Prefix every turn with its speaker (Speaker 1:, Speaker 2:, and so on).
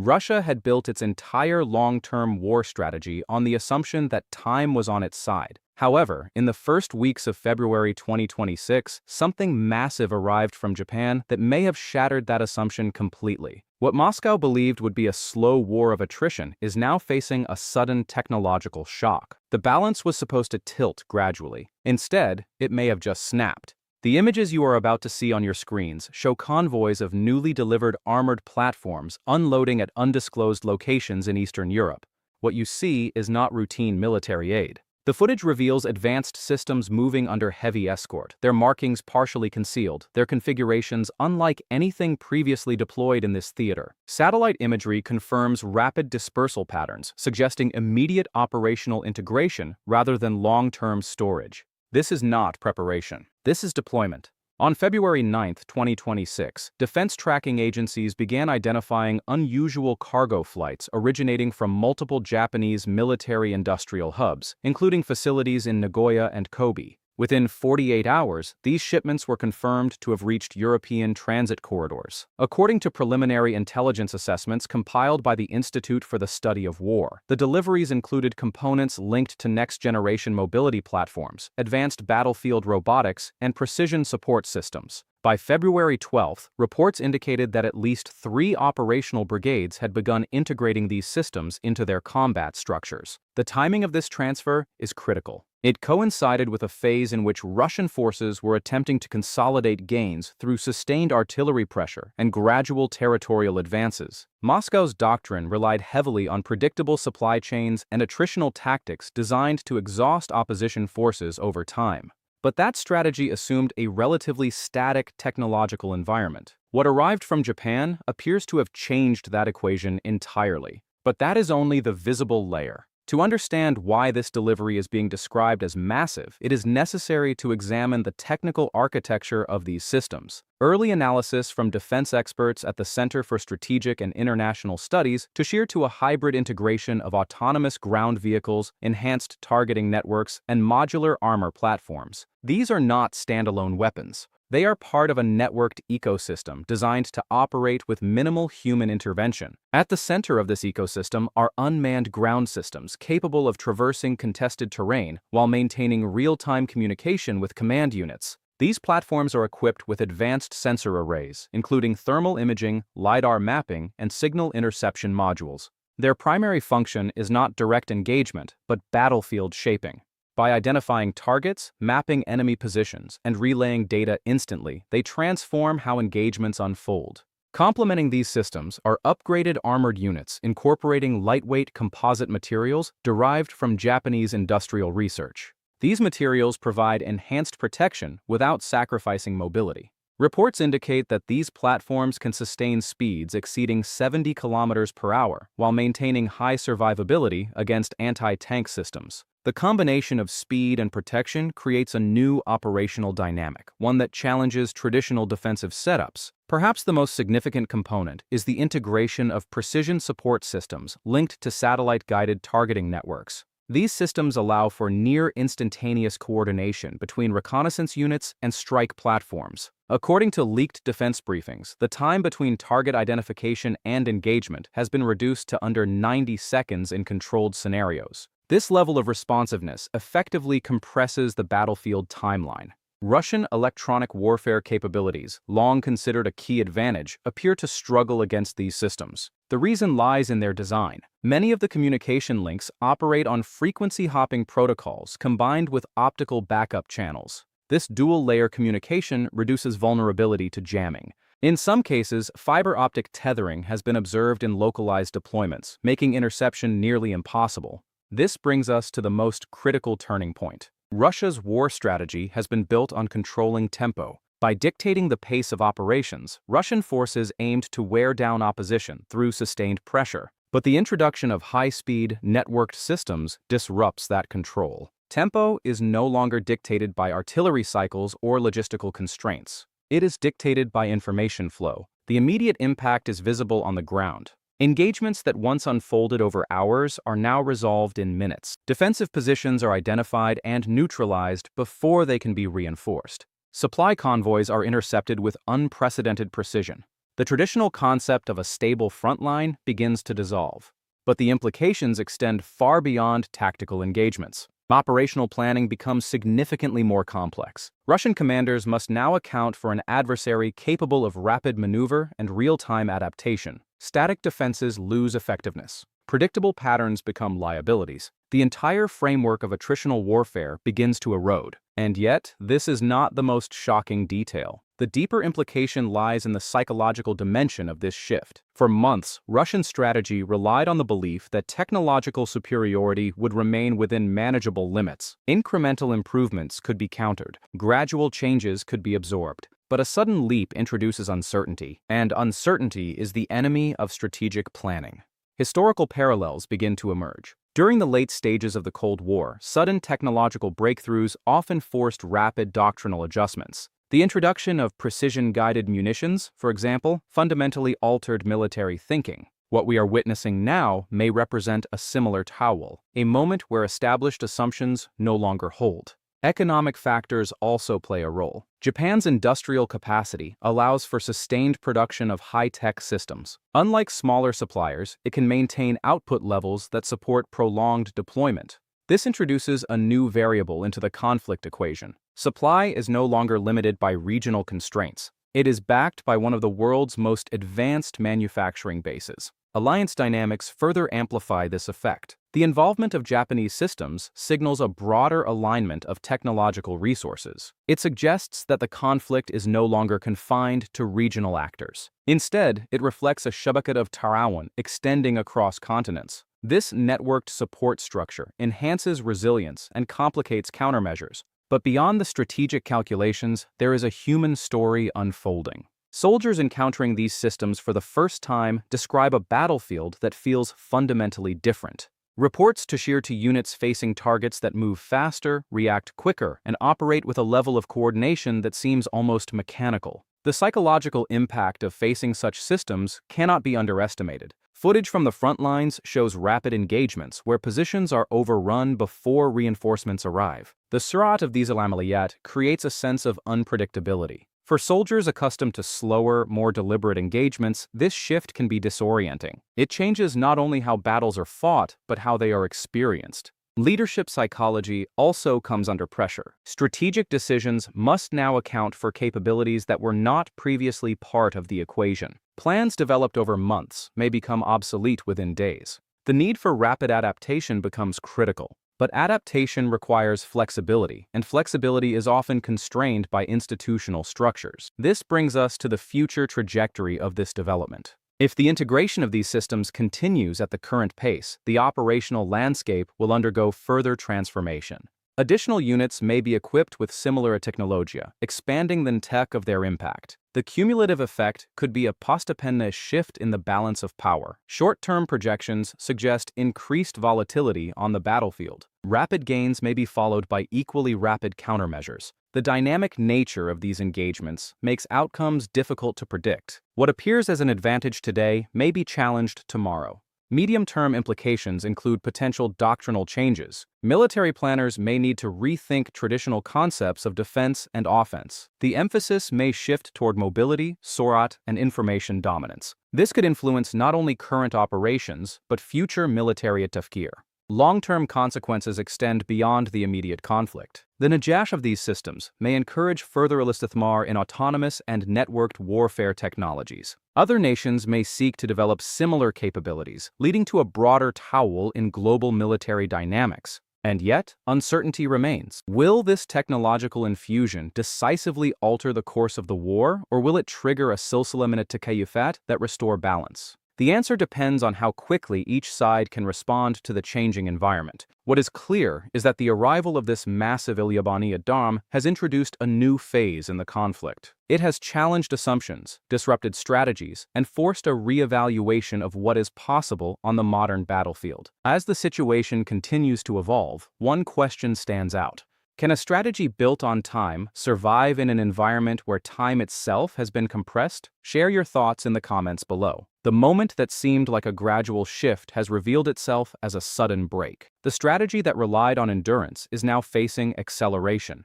Speaker 1: Russia had built its entire long-term war strategy on the assumption that time was on its side. However, in the first weeks of February 2026, something massive arrived from Japan that may have shattered that assumption completely. What Moscow believed would be a slow war of attrition is now facing a sudden technological shock. The balance was supposed to tilt gradually. Instead, it may have just snapped. The images you are about to see on your screens show convoys of newly delivered armored platforms unloading at undisclosed locations in Eastern Europe. What you see is not routine military aid. The footage reveals advanced systems moving under heavy escort, their markings partially concealed, their configurations unlike anything previously deployed in this theater. Satellite imagery confirms rapid dispersal patterns, suggesting immediate operational integration rather than long-term storage. This is not preparation. This is deployment. On February 9, 2026, defense tracking agencies began identifying unusual cargo flights originating from multiple Japanese military-industrial hubs, including facilities in Nagoya and Kobe. Within 48 hours, these shipments were confirmed to have reached European transit corridors. According to preliminary intelligence assessments compiled by the Institute for the Study of War, the deliveries included components linked to next-generation mobility platforms, advanced battlefield robotics, and precision support systems. By February 12, reports indicated that at least 3 operational brigades had begun integrating these systems into their combat structures. The timing of this transfer is critical. It coincided with a phase in which Russian forces were attempting to consolidate gains through sustained artillery pressure and gradual territorial advances. Moscow's doctrine relied heavily on predictable supply chains and attritional tactics designed to exhaust opposition forces over time. But that strategy assumed a relatively static technological environment. What arrived from Japan appears to have changed that equation entirely. But that is only the visible layer. To understand why this delivery is being described as massive, it is necessary to examine the technical architecture of these systems. Early analysis from defense experts at the Center for Strategic and International Studies sheered to a hybrid integration of autonomous ground vehicles, enhanced targeting networks, and modular armor platforms. These are not standalone weapons. They are part of a networked ecosystem designed to operate with minimal human intervention. At the center of this ecosystem are unmanned ground systems capable of traversing contested terrain while maintaining real-time communication with command units. These platforms are equipped with advanced sensor arrays, including thermal imaging, LiDAR mapping, and signal interception modules. Their primary function is not direct engagement, but battlefield shaping. By identifying targets, mapping enemy positions, and relaying data instantly, they transform how engagements unfold. Complementing these systems are upgraded armored units incorporating lightweight composite materials derived from Japanese industrial research. These materials provide enhanced protection without sacrificing mobility. Reports indicate that these platforms can sustain speeds exceeding 70 kilometers per hour while maintaining high survivability against anti-tank systems. The combination of speed and protection creates a new operational dynamic, one that challenges traditional defensive setups. Perhaps the most significant component is the integration of precision support systems linked to satellite-guided targeting networks. These systems allow for near-instantaneous coordination between reconnaissance units and strike platforms. According to leaked defense briefings, the time between target identification and engagement has been reduced to under 90 seconds in controlled scenarios. This level of responsiveness effectively compresses the battlefield timeline. Russian electronic warfare capabilities, long considered a key advantage, appear to struggle against these systems. The reason lies in their design. Many of the communication links operate on frequency-hopping protocols combined with optical backup channels. This dual-layer communication reduces vulnerability to jamming. In some cases, fiber optic tethering has been observed in localized deployments, making interception nearly impossible. This brings us to the most critical turning point. Russia's war strategy has been built on controlling tempo. By dictating the pace of operations, Russian forces aimed to wear down opposition through sustained pressure. But the introduction of high-speed, networked systems disrupts that control. Tempo is no longer dictated by artillery cycles or logistical constraints. It is dictated by information flow. The immediate impact is visible on the ground. Engagements that once unfolded over hours are now resolved in minutes. Defensive positions are identified and neutralized before they can be reinforced. Supply convoys are intercepted with unprecedented precision. The traditional concept of a stable front line begins to dissolve. But the implications extend far beyond tactical engagements. Operational planning becomes significantly more complex. Russian commanders must now account for an adversary capable of rapid maneuver and real-time adaptation. Static defenses lose effectiveness. Predictable patterns become liabilities. The entire framework of attritional warfare begins to erode. And yet, this is not the most shocking detail. The deeper implication lies in the psychological dimension of this shift. For months, Russian strategy relied on the belief that technological superiority would remain within manageable limits. Incremental improvements could be countered, gradual changes could be absorbed. But a sudden leap introduces uncertainty, and uncertainty is the enemy of strategic planning. Historical parallels begin to emerge. During the late stages of the Cold War, sudden technological breakthroughs often forced rapid doctrinal adjustments. The introduction of precision-guided munitions, for example, fundamentally altered military thinking. What we are witnessing now may represent a similar towel, a moment where established assumptions no longer hold. Economic factors also play a role. Japan's industrial capacity allows for sustained production of high-tech systems. Unlike smaller suppliers, it can maintain output levels that support prolonged deployment. This introduces a new variable into the conflict equation. Supply is no longer limited by regional constraints. It is backed by one of the world's most advanced manufacturing bases. Alliance dynamics further amplify this effect. The involvement of Japanese systems signals a broader alignment of technological resources. It suggests that the conflict is no longer confined to regional actors. Instead, it reflects a shabakad of Tarawan extending across continents. This networked support structure enhances resilience and complicates countermeasures. But beyond the strategic calculations, there is a human story unfolding. Soldiers encountering these systems for the first time describe a battlefield that feels fundamentally different. Reports share to units facing targets that move faster, react quicker, and operate with a level of coordination that seems almost mechanical. The psychological impact of facing such systems cannot be underestimated. Footage from the front lines shows rapid engagements where positions are overrun before reinforcements arrive. The surat of these amaliyat creates a sense of unpredictability. For soldiers accustomed to slower, more deliberate engagements, this shift can be disorienting. It changes not only how battles are fought, but how they are experienced. Leadership psychology also comes under pressure. Strategic decisions must now account for capabilities that were not previously part of the equation. Plans developed over months may become obsolete within days. The need for rapid adaptation becomes critical. But adaptation requires flexibility, and flexibility is often constrained by institutional structures. This brings us to the future trajectory of this development. If the integration of these systems continues at the current pace, the operational landscape will undergo further transformation. Additional units may be equipped with similar technologia, expanding the tech of their impact. The cumulative effect could be a postependent shift in the balance of power. Short-term projections suggest increased volatility on the battlefield. Rapid gains may be followed by equally rapid countermeasures. The dynamic nature of these engagements makes outcomes difficult to predict. What appears as an advantage today may be challenged tomorrow. Medium-term implications include potential doctrinal changes. Military planners may need to rethink traditional concepts of defense and offense. The emphasis may shift toward mobility, surat, and information dominance. This could influence not only current operations, but future military tafkir. Long-term consequences extend beyond the immediate conflict. The najash of these systems may encourage further istithmar in autonomous and networked warfare technologies. Other nations may seek to develop similar capabilities, leading to a broader towel in global military dynamics. And yet, uncertainty remains. Will this technological infusion decisively alter the course of the war, or will it trigger a silsila min at-takayufat that restore balance? The answer depends on how quickly each side can respond to the changing environment. What is clear is that the arrival of this massive Ilyabani Adam has introduced a new phase in the conflict. It has challenged assumptions, disrupted strategies, and forced a re-evaluation of what is possible on the modern battlefield. As the situation continues to evolve, one question stands out. Can a strategy built on time survive in an environment where time itself has been compressed? Share your thoughts in the comments below. The moment that seemed like a gradual shift has revealed itself as a sudden break. The strategy that relied on endurance is now facing acceleration.